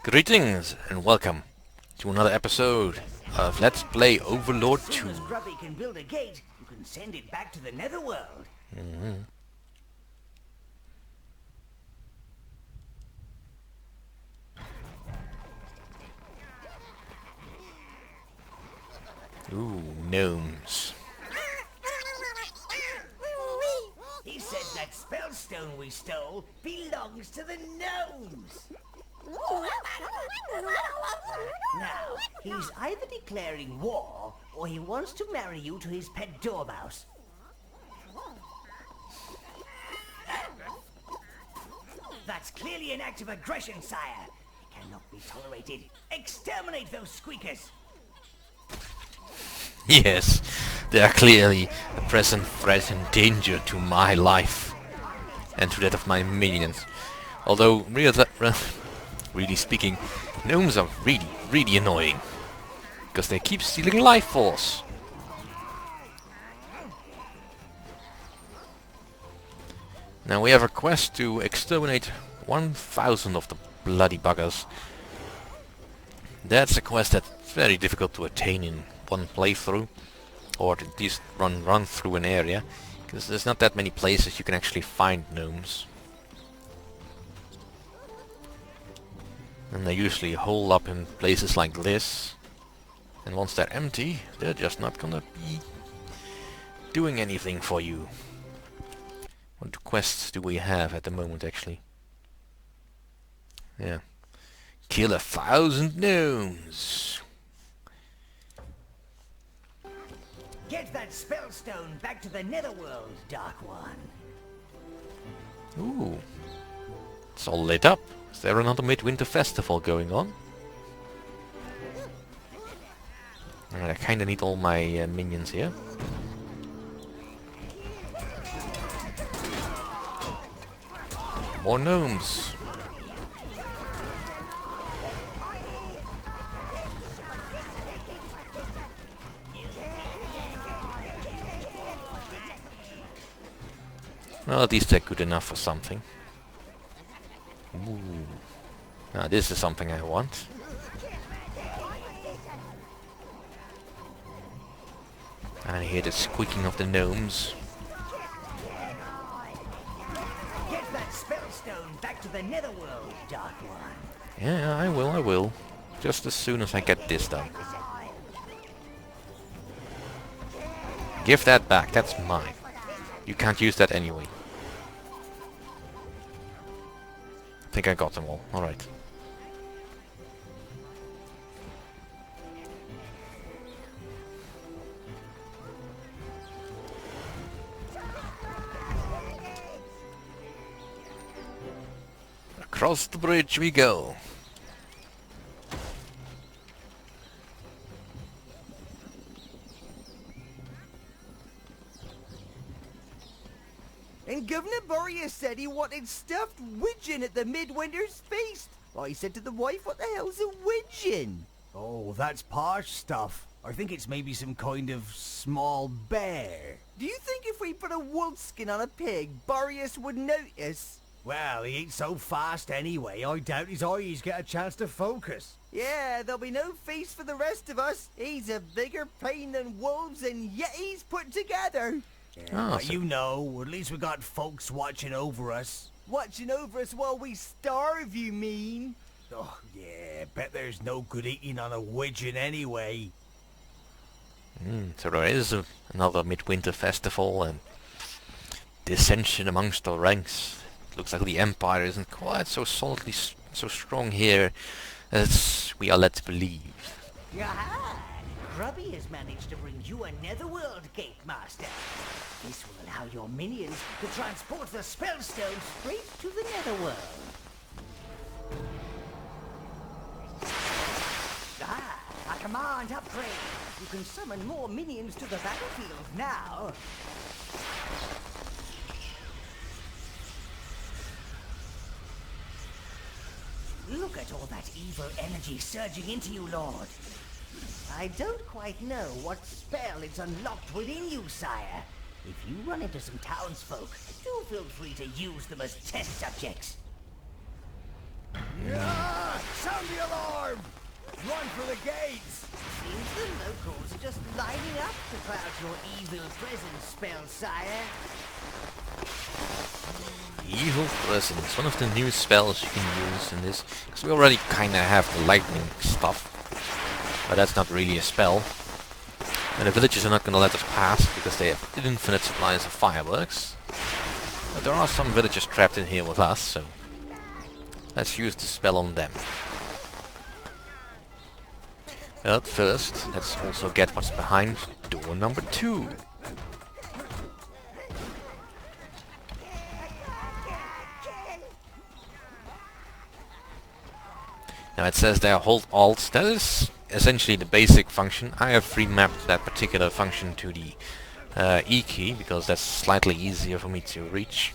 Greetings and welcome to another episode of Let's Play Overlord 2. As soon as Grubby can build a gate, you can send it back to the Netherworld. Ooh, gnomes. He said that spellstone we stole belongs to the gnomes. Now, he's either declaring war, or he wants to marry you to his pet dormouse. That's clearly an act of aggression, sire. It cannot be tolerated. Exterminate those squeakers! Yes, they are clearly a present threat and danger to my life and to that of my minions. Although, really speaking, gnomes are really annoying because they keep stealing life force. Now we have a quest to exterminate 1,000 of the bloody buggers. That's a quest that's very difficult to attain in one playthrough, or at least run through an area, because there's not that many places you can actually find gnomes. And they usually hole up in places like this, and once they're empty, they're just not gonna be doing anything for you. What quests do we have at the moment, actually? Yeah. Kill 1,000 gnomes! Get that spellstone back to the Netherworld, Dark One. Ooh. It's all lit up. Is there another Midwinter festival going on? Alright, I kinda need all my minions here. More gnomes! Well, at least they're good enough for something. Ooh. Now this is something I want. And I hear the squeaking of the gnomes. Get that spellstone back to the Netherworld, Dark One. Yeah, I will. Just as soon as I get this done. Give that back, that's mine. You can't use that anyway. I think I got them all. Alright. Across the bridge we go. And Governor Boreas said he wanted stuffed widgeon at the Midwinter's feast. I said to the wife, what the hell's a widgeon? Oh, that's posh stuff. I think it's maybe some kind of small bear. Do you think if we put a wolf skin on a pig, Boreas would notice? Well, he ain't so fast anyway. I doubt his eyes get a chance to focus. Yeah, there'll be no feast for the rest of us. He's a bigger pain than wolves and yetis put together. Yeah, but you know, at least we got folks watching over us. Watching over us while we starve, you mean? Oh, yeah, bet there's no good eating on a widgeon anyway. So there is another Midwinter festival and dissension amongst the ranks. Looks like the Empire isn't quite so solidly so strong here as we are led to believe. Aha! Grubby has managed to bring you a Netherworld gate master. This will allow your minions to transport the spellstone straight to the Netherworld. Ah, a command upgrade. You can summon more minions to the battlefield now. Look at all that evil energy surging into you, Lord. I don't quite know what spell it's unlocked within you, sire. If you run into some townsfolk, do feel free to use them as test subjects. Yeah! Sound the run for the gates! Seems the locals are just lining up to try out your evil presence spell, sire. Evil Presence, one of the new spells you can use in this. Because we already kinda have the lightning stuff. But that's not really a spell. And the villagers are not gonna let us pass because they have infinite supplies of fireworks. But there are some villagers trapped in here with us, so let's use the spell on them. But first, let's also get what's behind door number 2. Now it says there hold alt. That is essentially the basic function. I have remapped that particular function to the E key because that's slightly easier for me to reach.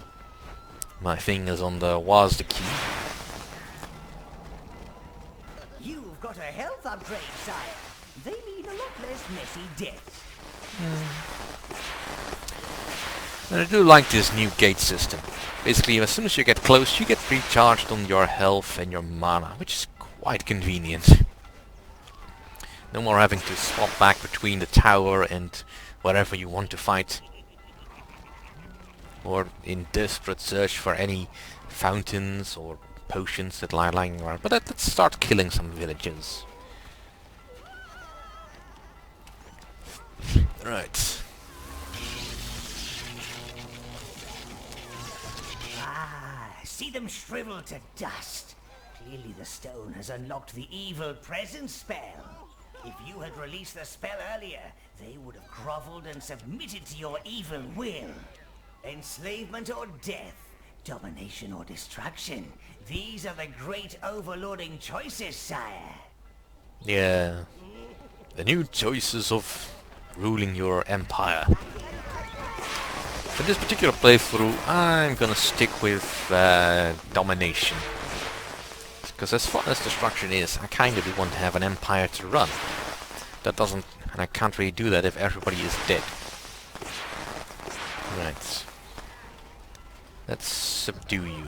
My fingers on the was the key. You've got a health upgrade, sire. They mean a lot less messy deaths. And I do like this new gate system. Basically, as soon as you get close, you get recharged on your health and your mana, which is quite convenient. No more having to swap back between the tower and wherever you want to fight. Or in desperate search for any fountains or potions that lie lying around. But let's start killing some villagers. Right. Ah, see them shrivel to dust. Clearly the stone has unlocked the evil presence spell. If you had released the spell earlier, they would have groveled and submitted to your evil will. Enslavement or death, domination or destruction. These are the great overlording choices, sire. Yeah. The new choices of ruling your empire. For this particular playthrough, I'm gonna stick with domination. Because as far as destruction is, I kinda do want to have an empire to run. That doesn't... and I can't really do that if everybody is dead. Right. Let's subdue you.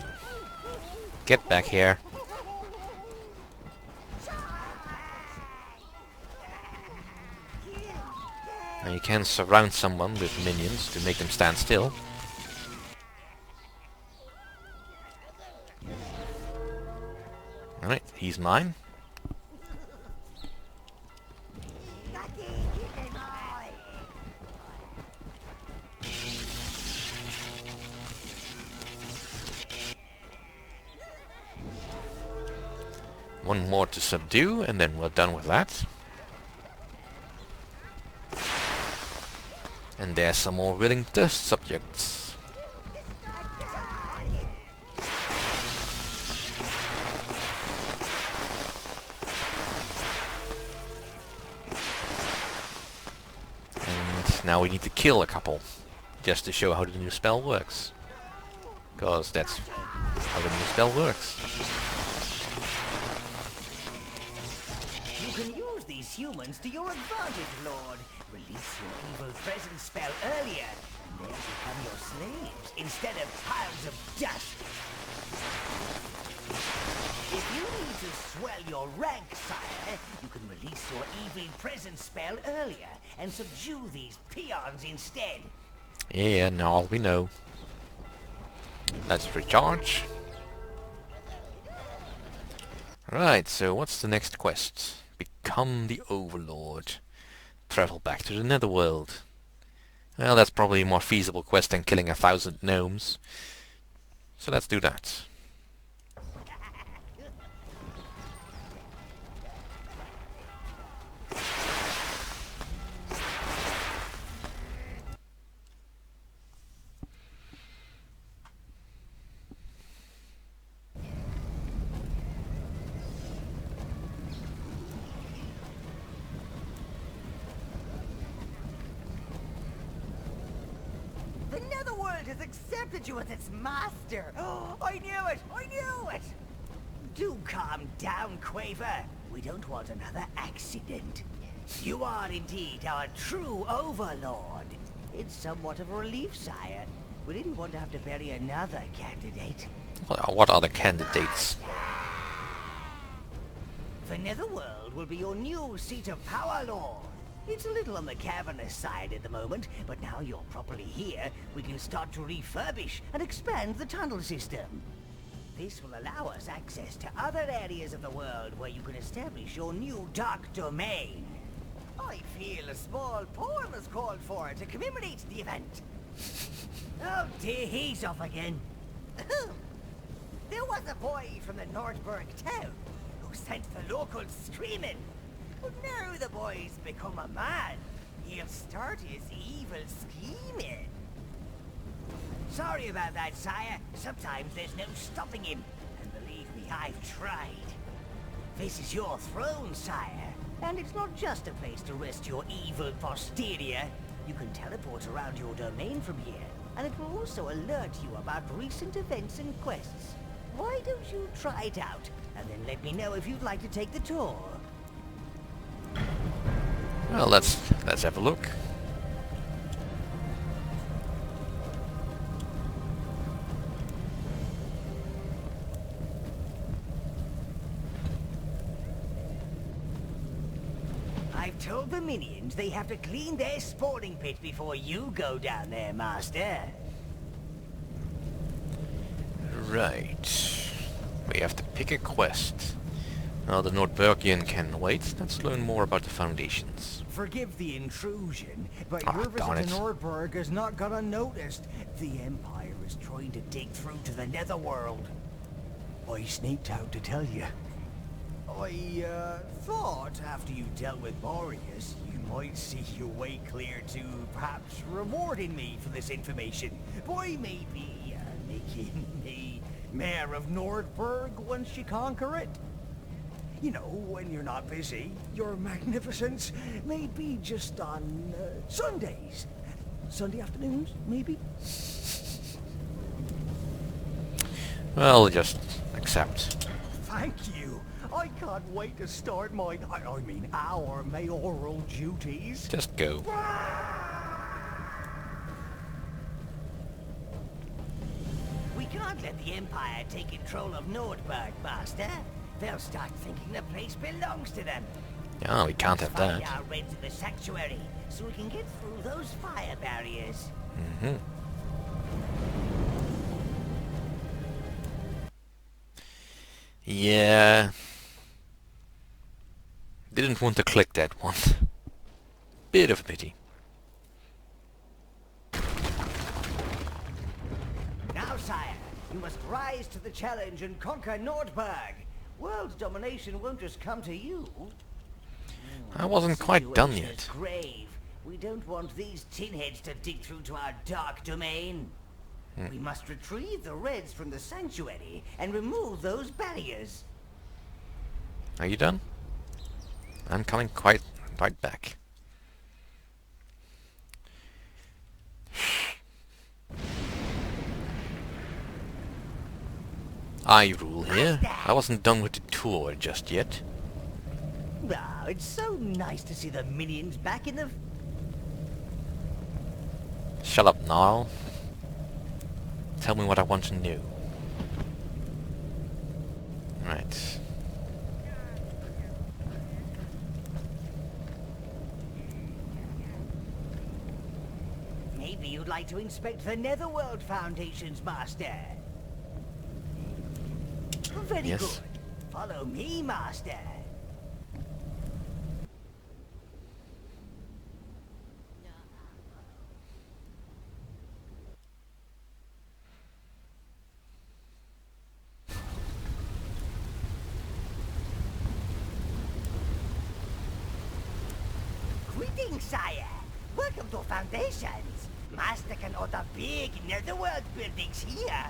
Get back here. Now you can surround someone with minions to make them stand still. Alright, he's mine. One more to subdue, and then we're done with that. And there's some more willing test subjects. And now we need to kill a couple, just to show how the new spell works. Because that's how the new spell works. You can use these humans to your advantage, Lord. Release your evil presence spell earlier, and they'll become your slaves instead of piles of dust. If you need to swell your rank, sire, you can release your evil presence spell earlier and subdue these peons instead. Yeah, now we know. Let's recharge. Right, so what's the next quest? Become the Overlord. Travel back to the Netherworld. Well, that's probably a more feasible quest than killing 1,000 gnomes. So let's do that. The Netherworld has accepted you as its master. Oh, I knew it! I knew it! Do calm down, Quaver. We don't want another accident. You are indeed our true Overlord. It's somewhat of a relief, sire. We didn't want to have to bury another candidate. What other candidates? The Netherworld will be your new seat of power, Lord. It's a little on the cavernous side at the moment, but now you're properly here, we can start to refurbish and expand the tunnel system. This will allow us access to other areas of the world where you can establish your new dark domain. I feel a small poem is called for to commemorate the event. Oh dear, he's off again. There was a boy from the Nordberg town who sent the locals screaming. But now the boy's become a man. He'll start his evil scheming. Sorry about that, sire. Sometimes there's no stopping him. And believe me, I've tried. This is your throne, sire. And it's not just a place to rest your evil posterior. You can teleport around your domain from here. And it will also alert you about recent events and quests. Why don't you try it out? And then let me know if you'd like to take the tour. Well, let's have a look. I've told the minions they have to clean their spawning pit before you go down there, Master. Right. We have to pick a quest. Now the Nordbergian can wait. Let's learn more about the foundations. Forgive the intrusion, but Ah, your darn visit to it. Nordberg has not gone unnoticed. The Empire is trying to dig through to the Netherworld. I sneaked out to tell you. I thought after you dealt with Boreas, you might see your way clear to perhaps rewarding me for this information by maybe making me Mayor of Nordberg once you conquer it. You know, when you're not busy, your magnificence may be just on Sundays. Sunday afternoons, maybe? Well, just accept. Thank you. I can't wait to start my, I mean, our mayoral duties. Just go. We can't let the Empire take control of Nordberg, Master. They'll start thinking the place belongs to them. Yeah, we can't have Find that. our way to the sanctuary, so we can get through those fire barriers. Mm-hmm. Yeah. Didn't want to click that one. Bit of a pity. Now, sire, you must rise to the challenge and conquer Nordberg. World domination won't just come to you. I wasn't quite done Situation yet. is grave. We don't want these tinheads to dig through to our dark domain. We must retrieve the Reds from the sanctuary and remove those barriers. Are you done? I'm coming quite right back. I rule here. I wasn't done with the tour just yet. Ah, it's so nice to see the minions back in the... Shut up, Gnarl. Tell me what I want to know. Right. Maybe you'd like to inspect the Netherworld Foundation's Master. Very Yes. good. Follow me, Master. Greetings, sire. Welcome to Foundations. Master can order big Netherworld buildings here.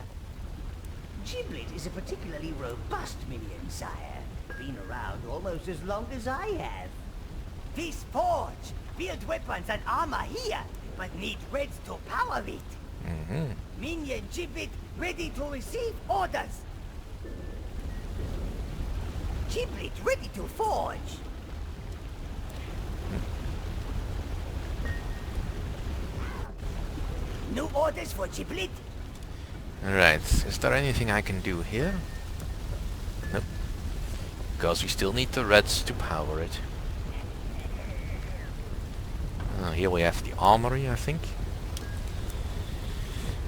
Giblet is a particularly robust minion, sire. Been around almost as long as I have. This forge build weapons and armor here, but need Reds to power it. Mm-hmm. Minion Giblet ready to receive orders. Giblet ready to forge. No orders for Giblet? Alright, is there anything I can do here? Nope. Because we still need the reds to power it. Here we have the armory, I think.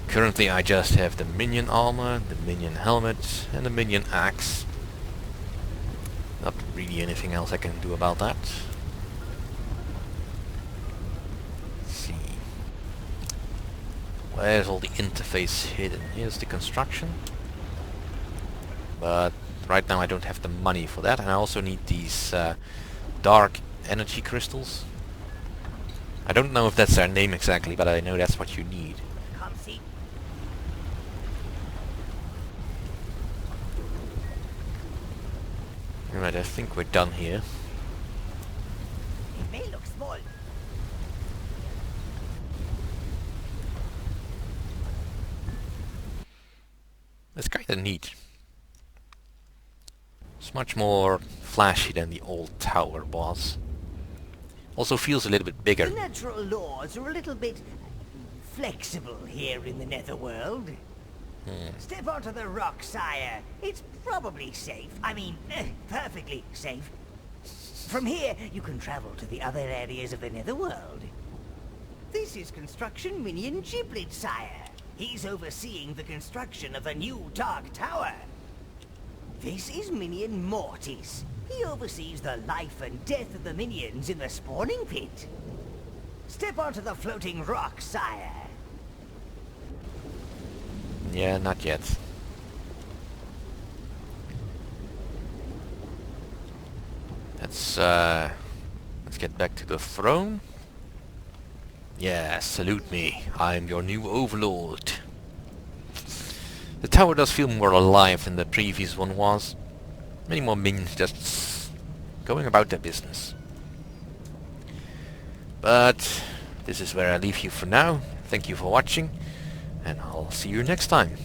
Currently I just have the minion armor, the minion helmet, and the minion axe. Not really anything else I can do about that. Let's see. Where's all the interface hidden? Here's the construction. But right now I don't have the money for that, and I also need these dark energy crystals. I don't know if that's their name exactly, but I know that's what you need. Come see. Alright, I think we're done here. It may look small. It's kinda neat. It's much more flashy than the old tower was. Also feels a little bit bigger. The natural laws are a little bit flexible here in the Netherworld. Step onto the rock, sire. It's probably safe. I mean, perfectly safe. From here, you can travel to the other areas of the Netherworld. This is Construction Minion Giblet, sire. He's overseeing the construction of a new Dark Tower. This is Minion Mortis. He oversees the life and death of the minions in the spawning pit. Step onto the floating rock, sire. Yeah, not yet. Let's get back to the throne. Yeah, salute me. I'm your new Overlord. The tower does feel more alive than the previous one was. Many more minions just going about their business. But this is where I leave you for now. Thank you for watching, and I'll see you next time.